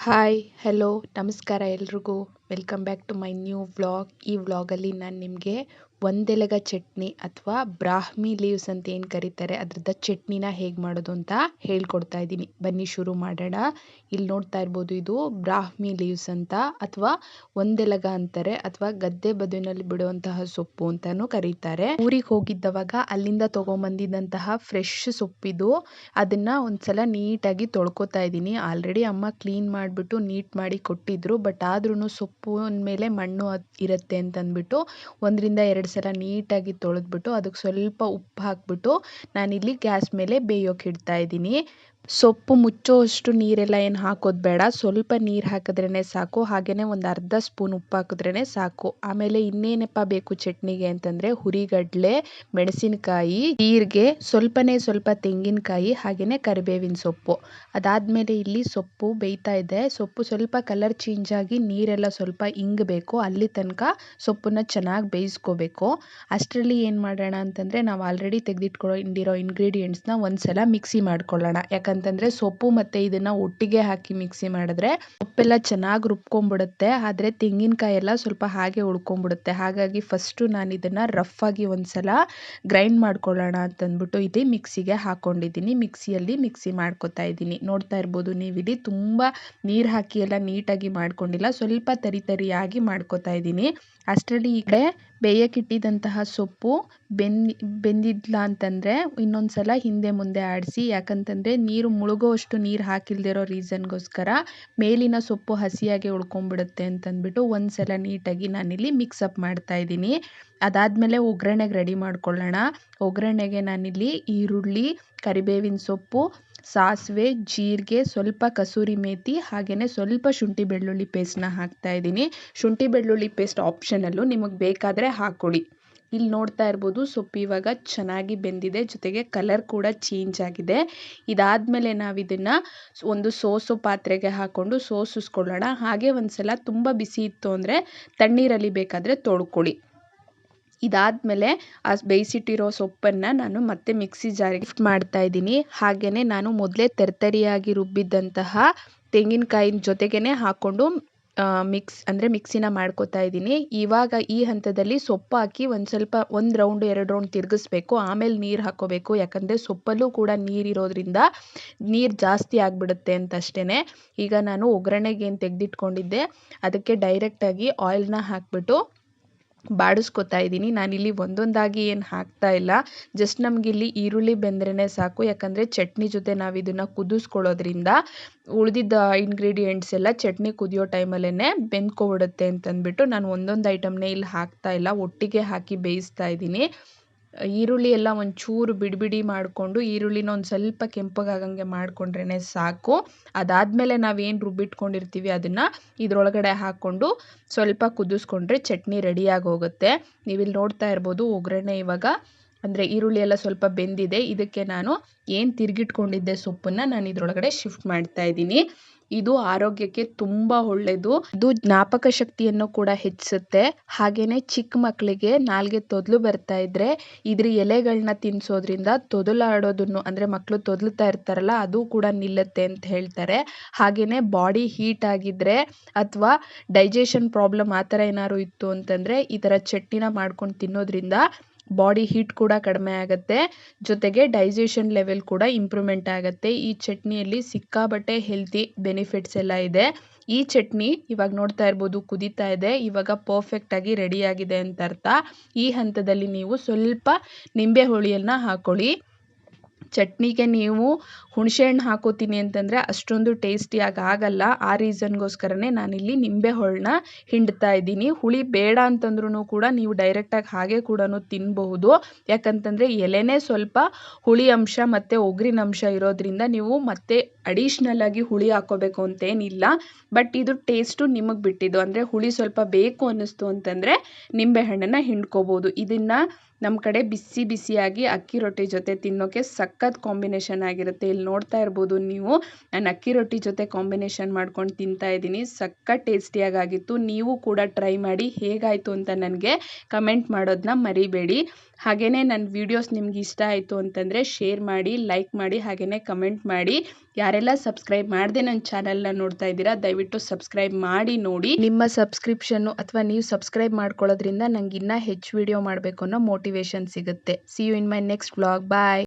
Hi hello ನಮಸ್ಕಾರ ಎಲ್ರಿಗೂ welcome back to my new vlog. ಈ ವ್ಲಾಗಲ್ಲಿ ನಾನು ನಿಮಗೆ ಒಂದೆಲಗ ಚಟ್ನಿ ಅಥವಾ ಬ್ರಾಹ್ಮಿ ಲೀವ್ಸ್ ಅಂತ ಏನು ಕರೀತಾರೆ ಅದರದ ಚಟ್ನಿನ ಹೇಗೆ ಮಾಡೋದು ಅಂತ ಹೇಳ್ಕೊಡ್ತಾ ಇದ್ದೀನಿ. ಬನ್ನಿ ಶುರು ಮಾಡೋಣ. ಇಲ್ಲಿ ನೋಡ್ತಾ ಇರ್ಬೋದು, ಇದು ಬ್ರಾಹ್ಮಿ ಲೀವ್ಸ್ ಅಂತ ಅಥವಾ ಒಂದೆಲಗ ಅಂತಾರೆ ಅಥವಾ ಗದ್ದೆ ಬದುವಿನಲ್ಲಿ ಬಿಡುವಂತಹ ಸೊಪ್ಪು ಅಂತಾನೂ ಕರೀತಾರೆ. ಊರಿಗೆ ಹೋಗಿದ್ದವಾಗ ಅಲ್ಲಿಂದ ತಗೊಂಬಂದಿದ್ದಂತಹ ಫ್ರೆಶ್ ಸೊಪ್ಪಿದು. ಅದನ್ನ ಒಂದ್ಸಲ ನೀಟಾಗಿ ತೊಳ್ಕೊತಾ ಇದ್ದೀನಿ. ಆಲ್ರೆಡಿ ಅಮ್ಮ ಕ್ಲೀನ್ ಮಾಡಿಬಿಟ್ಟು ನೀಟ್ ಮಾಡಿ ಕೊಟ್ಟಿದ್ರು, ಬಟ್ ಆದ್ರೂ ಸೊಪ್ಪು ಮೇಲೆ ಮಣ್ಣು ಇರುತ್ತೆ ಅಂತಂದ್ಬಿಟ್ಟು 1-2 ಸಲ ನೀಟಾಗಿ ತೊಳೆದ್ಬಿಟ್ಟು ಅದಕ್ಕೆ ಸ್ವಲ್ಪ ಉಪ್ಪು ಹಾಕ್ಬಿಟ್ಟು ನಾನಿಲ್ಲಿ ಗ್ಯಾಸ್ ಮೇಲೆ ಬೇಯೋಕೆ ಇಡ್ತಾ ಇದ್ದೀನಿ. ಸೊಪ್ಪು ಮುಚ್ಚೋಷ್ಟು ನೀರೆಲ್ಲ ಏನು ಹಾಕೋದು ಬೇಡ, ಸ್ವಲ್ಪ ನೀರು ಹಾಕಿದ್ರೇ ಸಾಕು. ಹಾಗೆಯೇ ಒಂದು ಅರ್ಧ ಸ್ಪೂನ್ ಉಪ್ಪು ಹಾಕಿದ್ರೇ ಸಾಕು. ಆಮೇಲೆ ಇನ್ನೇನಪ್ಪ ಬೇಕು ಚಟ್ನಿಗೆ ಅಂತಂದರೆ ಹುರಿಗಡಲೆ, ಮೆಣಸಿನಕಾಯಿ, ಜೀರಿಗೆ, ಸ್ವಲ್ಪ ತೆಂಗಿನಕಾಯಿ, ಹಾಗೆಯೇ ಕರಿಬೇವಿನ ಸೊಪ್ಪು. ಅದಾದಮೇಲೆ ಇಲ್ಲಿ ಸೊಪ್ಪು ಬೇಯ್ತಾ ಇದೆ. ಸೊಪ್ಪು ಸ್ವಲ್ಪ ಕಲರ್ ಚೇಂಜ್ ಆಗಿ ನೀರೆಲ್ಲ ಸ್ವಲ್ಪ ಇಂಗಬೇಕು, ಅಲ್ಲಿ ತನಕ ಸೊಪ್ಪನ್ನ ಚೆನ್ನಾಗಿ ಬೇಯಿಸ್ಕೋಬೇಕು. ಅಷ್ಟರಲ್ಲಿ ಏನು ಮಾಡೋಣ ಅಂತಂದರೆ ನಾವು ಆಲ್ರೆಡಿ ತೆಗೆದಿಟ್ಕೊಂಡಿರೋ ಇಂಗ್ರೀಡಿಯೆಂಟ್ಸ್ನ ಒಂದ್ಸಲ ಮಿಕ್ಸಿ ಮಾಡ್ಕೊಳ್ಳೋಣ. ಯಾಕಂತಂದರೆ ಸೊಪ್ಪು ಮತ್ತು ಇದನ್ನು ಒಟ್ಟಿಗೆ ಹಾಕಿ ಮಿಕ್ಸಿ ಮಾಡಿದ್ರೆ ಸೊಪ್ಪೆಲ್ಲ ಚೆನ್ನಾಗಿ ರುಬ್ಕೊಂಡ್ಬಿಡುತ್ತೆ, ಆದರೆ ತೆಂಗಿನಕಾಯಿ ಎಲ್ಲ ಸ್ವಲ್ಪ ಹಾಗೆ ಉಳ್ಕೊಂಡ್ಬಿಡುತ್ತೆ. ಹಾಗಾಗಿ ಫಸ್ಟು ನಾನು ಇದನ್ನು ರಫ್ ಆಗಿ ಒಂದ್ಸಲ ಗ್ರೈಂಡ್ ಮಾಡ್ಕೊಳ್ಳೋಣ ಅಂತಂದ್ಬಿಟ್ಟು ಇಲ್ಲಿ ಮಿಕ್ಸಿಗೆ ಹಾಕ್ಕೊಂಡಿದ್ದೀನಿ. ಮಿಕ್ಸಿಯಲ್ಲಿ ಮಿಕ್ಸಿ ಮಾಡ್ಕೊತಾ ಇದ್ದೀನಿ. ನೋಡ್ತಾ ಇರ್ಬೋದು ನೀವಿಲ್ಲಿ ತುಂಬ ನೀರು ಹಾಕಿ ಎಲ್ಲ ನೀಟಾಗಿ ಮಾಡ್ಕೊಂಡಿಲ್ಲ, ಸ್ವಲ್ಪ ತರಿಯಾಗಿ ಮಾಡ್ಕೊತಾ ಇದ್ದೀನಿ. ಅಷ್ಟರಲ್ಲಿ ಈ ಕಡೆ ಬೇಯಕ್ಕಿಟ್ಟಿದ್ದಂತಹ ಸೊಪ್ಪು ಬೆಂದಿದ್ಲ ಅಂತಂದರೆ ಇನ್ನೊಂದು ಸಲ ಹಿಂದೆ ಮುಂದೆ ಆಡಿಸಿ. ಯಾಕಂತಂದರೆ ನೀರು ಮುಳುಗೋವಷ್ಟು ನೀರು ಹಾಕಿಲ್ದಿರೋ ರೀಸನ್ಗೋಸ್ಕರ ಮೇಲಿನ ಸೊಪ್ಪು ಹಸಿಯಾಗಿ ಉಳ್ಕೊಂಡ್ಬಿಡುತ್ತೆ ಅಂತಂದ್ಬಿಟ್ಟು ಒಂದು ಸಲ ನೀಟಾಗಿ ನಾನಿಲ್ಲಿ ಮಿಕ್ಸಪ್ ಮಾಡ್ತಾ ಇದ್ದೀನಿ. ಅದಾದಮೇಲೆ ಒಗ್ಗರಣೆಗೆ ರೆಡಿ ಮಾಡ್ಕೊಳ್ಳೋಣ. ಒಗ್ಗರಣೆಗೆ ನಾನಿಲ್ಲಿ ಈರುಳ್ಳಿ, ಕರಿಬೇವಿನ ಸೊಪ್ಪು, ಸಾಸಿವೆ, ಜೀರಿಗೆ, ಸ್ವಲ್ಪ ಕಸೂರಿ ಮೇಥಿ, ಹಾಗೆಯೇ ಸ್ವಲ್ಪ ಶುಂಠಿ ಬೆಳ್ಳುಳ್ಳಿ ಪೇಸ್ಟ್ನ ಹಾಕ್ತಾ ಇದ್ದೀನಿ. ಶುಂಠಿ ಬೆಳ್ಳುಳ್ಳಿ ಪೇಸ್ಟ್ ಆಪ್ಷನಲ್ಲು, ನಿಮಗೆ ಬೇಕಾದರೆ ಹಾಕ್ಕೊಡಿ. ಇಲ್ಲಿ ನೋಡ್ತಾ ಇರ್ಬೋದು ಸೊಪ್ಪು ಇವಾಗ ಚೆನ್ನಾಗಿ ಬೆಂದಿದೆ, ಜೊತೆಗೆ ಕಲರ್ ಕೂಡ ಚೇಂಜ್ ಆಗಿದೆ. ಇದಾದಮೇಲೆ ನಾವಿದನ್ನು ಒಂದು ಸೋಸೋ ಪಾತ್ರೆಗೆ ಹಾಕ್ಕೊಂಡು ಸೋಸಿಸ್ಕೊಳ್ಳೋಣ. ಹಾಗೆ ಒಂದ್ಸಲ ತುಂಬ ಬಿಸಿ ಇತ್ತು ಅಂದರೆ ತಣ್ಣೀರಲ್ಲಿ ಬೇಕಾದರೆ ತೊಳ್ಕೊಳ್ಳಿ. ಇದಾದಮೇಲೆ ಆ ಬೇಯಿಸಿಟ್ಟಿರೋ ಸೊಪ್ಪನ್ನು ನಾನು ಮತ್ತೆ ಮಿಕ್ಸಿ ಜಾರಿಗೆ ಶಿಫ್ಟ್ ಮಾಡ್ತಾ ಇದ್ದೀನಿ. ಹಾಗೆಯೇ ನಾನು ಮೊದಲೇ ತರಿಯಾಗಿ ರುಬ್ಬಿದ್ದಂತಹ ತೆಂಗಿನಕಾಯಿನ ಜೊತೆಗೇ ಹಾಕ್ಕೊಂಡು ಮಿಕ್ಸಿನ ಮಾಡ್ಕೋತಾ ಇದ್ದೀನಿ. ಇವಾಗ ಈ ಹಂತದಲ್ಲಿ ಸೊಪ್ಪು ಹಾಕಿ ಒಂದು ರೌಂಡ್ 2 ರೌಂಡ್ ತಿರುಗಿಸ್ಬೇಕು. ಆಮೇಲೆ ನೀರು ಹಾಕ್ಕೋಬೇಕು, ಯಾಕಂದರೆ ಸೊಪ್ಪಲ್ಲೂ ಕೂಡ ನೀರಿರೋದ್ರಿಂದ ನೀರು ಜಾಸ್ತಿ ಆಗಿಬಿಡುತ್ತೆ ಅಂತ ಅಷ್ಟೇ. ಈಗ ನಾನು ಒಗ್ಗರಣೆಗೆ ಏನು ತೆಗೆದಿಟ್ಕೊಂಡಿದ್ದೆ ಅದಕ್ಕೆ ಡೈರೆಕ್ಟಾಗಿ ಆಯಿಲ್ನ ಹಾಕ್ಬಿಟ್ಟು ಬಾಡಿಸ್ಕೊತಾ ಇದ್ದೀನಿ. ನಾನಿಲ್ಲಿ ಒಂದೊಂದಾಗಿ ಏನು ಹಾಕ್ತಾ ಇಲ್ಲ, ಜಸ್ಟ್ ನಮಗಿಲ್ಲಿ ಈರುಳ್ಳಿ ಬೆಂದ್ರೇ ಸಾಕು. ಯಾಕಂದರೆ ಚಟ್ನಿ ಜೊತೆ ನಾವು ಇದನ್ನು ಕುದಿಸ್ಕೊಳ್ಳೋದ್ರಿಂದ ಉಳಿದಿದ್ದ ಇಂಗ್ರೀಡಿಯೆಂಟ್ಸ್ ಎಲ್ಲ ಚಟ್ನಿ ಕುದಿಯೋ ಟೈಮಲ್ಲೇ ಬೆಂದ್ಕೊಬಿಡುತ್ತೆ ಅಂತಂದ್ಬಿಟ್ಟು ನಾನು ಒಂದೊಂದು ಐಟಮ್ನೇ ಇಲ್ಲಿ ಹಾಕ್ತಾ ಇಲ್ಲ, ಒಟ್ಟಿಗೆ ಹಾಕಿ ಬೇಯಿಸ್ತಾ ಇದ್ದೀನಿ. ಈರುಳ್ಳಿ ಎಲ್ಲ ಒಂಚೂರು ಬಿಡಿ ಮಾಡಿಕೊಂಡು ಈರುಳ್ಳಿನ ಒಂದು ಸ್ವಲ್ಪ ಕೆಂಪಗಾಗಂಗೆ ಮಾಡಿಕೊಂಡ್ರೇ ಸಾಕು. ಅದಾದಮೇಲೆ ನಾವೇನು ರುಬ್ಬಿಟ್ಕೊಂಡಿರ್ತೀವಿ ಅದನ್ನು ಇದರೊಳಗಡೆ ಹಾಕ್ಕೊಂಡು ಸ್ವಲ್ಪ ಕುದಿಸ್ಕೊಂಡ್ರೆ ಚಟ್ನಿ ರೆಡಿಯಾಗಿ ಹೋಗುತ್ತೆ. ನೀವಿಲ್ಲಿ ನೋಡ್ತಾ ಇರ್ಬೋದು ಒಗ್ಗರಣೆ ಇವಾಗ ಅಂದರೆ ಈರುಳ್ಳಿ ಎಲ್ಲ ಸ್ವಲ್ಪ ಬೆಂದಿದೆ. ಇದಕ್ಕೆ ನಾನು ಏನು ತಿರುಗಿಟ್ಕೊಂಡಿದ್ದೆ ಸೊಪ್ಪನ್ನು ನಾನು ಇದರೊಳಗಡೆ ಶಿಫ್ಟ್ ಮಾಡ್ತಾ ಇದ್ದೀನಿ. ಇದು ಆರೋಗ್ಯಕ್ಕೆ ತುಂಬ ಒಳ್ಳೆಯದು. ಇದು ಜ್ಞಾಪಕ ಶಕ್ತಿಯನ್ನು ಕೂಡ ಹೆಚ್ಚಿಸುತ್ತೆ. ಹಾಗೆಯೇ ಚಿಕ್ಕ ಮಕ್ಕಳಿಗೆ ನಾಲ್ಗೆ ತೊದಲು ಬರ್ತಾ ಇದ್ದರೆ ಇದ್ರ ಎಲೆಗಳನ್ನ ತಿನ್ನಿಸೋದ್ರಿಂದ ತೊದಲಾಡೋದನ್ನು ಅಂದರೆ ಮಕ್ಕಳು ತೊದಲ್ತಾ ಇರ್ತಾರಲ್ಲ ಅದು ಕೂಡ ನಿಲ್ಲುತ್ತೆ ಅಂತ ಹೇಳ್ತಾರೆ. ಹಾಗೆಯೇ ಬಾಡಿ ಹೀಟ್ ಆಗಿದ್ದರೆ ಅಥವಾ ಡೈಜೆಷನ್ ಪ್ರಾಬ್ಲಮ್ ಆ ಥರ ಏನಾದ್ರು ಇತ್ತು ಅಂತಂದರೆ ಈ ಥರ ಚಟ್ನಿನ ಮಾಡ್ಕೊಂಡು ತಿನ್ನೋದ್ರಿಂದ ಬಾಡಿ ಹೀಟ್ ಕೂಡ ಕಡಿಮೆ ಆಗುತ್ತೆ, ಜೊತೆಗೆ ಡೈಜೆಷನ್ ಲೆವೆಲ್ ಕೂಡ ಇಂಪ್ರೂವ್ಮೆಂಟ್ ಆಗುತ್ತೆ. ಈ ಚಟ್ನಿಯಲ್ಲಿ ಸಿಕ್ಕಾಬಟ್ಟೆ ಹೆಲ್ತಿ ಬೆನಿಫಿಟ್ಸ್ ಎಲ್ಲ ಇದೆ. ಈ ಚಟ್ನಿ ಇವಾಗ ನೋಡ್ತಾ ಇರ್ಬೋದು ಕುದೀತಾ ಇದೆ, ಇವಾಗ ಪರ್ಫೆಕ್ಟಾಗಿ ರೆಡಿಯಾಗಿದೆ ಅಂತ ಅರ್ಥ. ಈ ಹಂತದಲ್ಲಿ ನೀವು ಸ್ವಲ್ಪ ನಿಂಬೆ ಹುಳಿಯನ್ನು ಹಾಕ್ಕೊಳ್ಳಿ. ಚಟ್ನಿಗೆ ನೀವು ಹುಣಸೆಹಣ್ಣು ಹಾಕೋತೀನಿ ಅಂತಂದರೆ ಅಷ್ಟೊಂದು ಟೇಸ್ಟಿಯಾಗಿ ಆಗಲ್ಲ. ಆ ರೀಸನ್ಗೋಸ್ಕರನೇ ನಾನಿಲ್ಲಿ ನಿಂಬೆ ಹುಳನ್ನ ಹಿಂಡ್ತಾ ಇದ್ದೀನಿ. ಹುಳಿ ಬೇಡ ಅಂತಂದ್ರೂ ಕೂಡ ನೀವು ಡೈರೆಕ್ಟಾಗಿ ಹಾಗೆ ಕೂಡ ತಿನ್ನಬಹುದು. ಯಾಕಂತಂದರೆ ಎಲೆನೇ ಸ್ವಲ್ಪ ಹುಳಿ ಅಂಶ ಮತ್ತು ಒಗರಿನ ಅಂಶ ಇರೋದ್ರಿಂದ ನೀವು ಮತ್ತೆ ಅಡಿಷ್ನಲ್ ಆಗಿ ಹುಳಿ ಹಾಕೋಬೇಕು ಅಂತೇನಿಲ್ಲ. ಬಟ್ ಇದು ಟೇಸ್ಟು ನಿಮಗೆ ಬಿಟ್ಟಿದ್ದು, ಅಂದರೆ ಹುಳಿ ಸ್ವಲ್ಪ ಬೇಕು ಅನ್ನಿಸ್ತು ಅಂತಂದರೆ ನಿಂಬೆ ಹಣ್ಣನ್ನು ಹಿಂಡ್ಕೋಬೋದು. ಇದನ್ನು ನಮ್ಮ ಕಡೆ ಬಿಸಿಯಾಗಿ ಅಕ್ಕಿ ರೊಟ್ಟಿ ಜೊತೆ ತಿನ್ನೋಕ್ಕೆ ಸಖತ್ ಕಾಂಬಿನೇಷನ್ ಆಗಿರುತ್ತೆ. ಇಲ್ಲಿ ನೋಡ್ತಾ ಇರ್ಬೋದು ನೀವು, ನಾನು ಅಕ್ಕಿ ರೊಟ್ಟಿ ಜೊತೆ ಕಾಂಬಿನೇಷನ್ ಮಾಡ್ಕೊಂಡು ತಿಂತಾ ಇದ್ದೀನಿ. ಸಖತ್ ಟೇಸ್ಟಿಯಾಗಿತ್ತು. ನೀವು ಕೂಡ ಟ್ರೈ ಮಾಡಿ, ಹೇಗಾಯಿತು ಅಂತ ನನಗೆ ಕಮೆಂಟ್ ಮಾಡೋದನ್ನ ಮರಿಬೇಡಿ. ಹಾಗೆಯೇ ನನ್ನ ವೀಡಿಯೋಸ್ ನಿಮ್ಗೆ ಇಷ್ಟ ಆಯಿತು ಅಂತಂದರೆ ಶೇರ್ ಮಾಡಿ, ಲೈಕ್ ಮಾಡಿ, ಹಾಗೆಯೇ ಕಮೆಂಟ್ ಮಾಡಿ. ಯಾರೆಲ್ಲ ಸಬ್ಸ್ಕ್ರೈಬ್ ಮಾಡದೆ ನನ್ನ ಚಾನೆಲ್ನ ನೋಡ್ತಾ ಇದ್ದೀರಾ ದಯವಿಟ್ಟು ಸಬ್ಸ್ಕ್ರೈಬ್ ಮಾಡಿ ನೋಡಿ. ನಿಮ್ಮ ಸಬ್ಸ್ಕ್ರಿಪ್ಷನ್ನು ಅಥವಾ ನೀವು ಸಬ್ಸ್ಕ್ರೈಬ್ ಮಾಡ್ಕೊಳ್ಳೋದ್ರಿಂದ ನಂಗೆ ಇನ್ನೂ ಹೆಚ್ಚು ವಿಡಿಯೋ ಮಾಡಬೇಕು ಅನ್ನೋ ಮೋಟಿವೇಶನ್ ಸಿಗುತ್ತೆ. See you in my next vlog. Bye.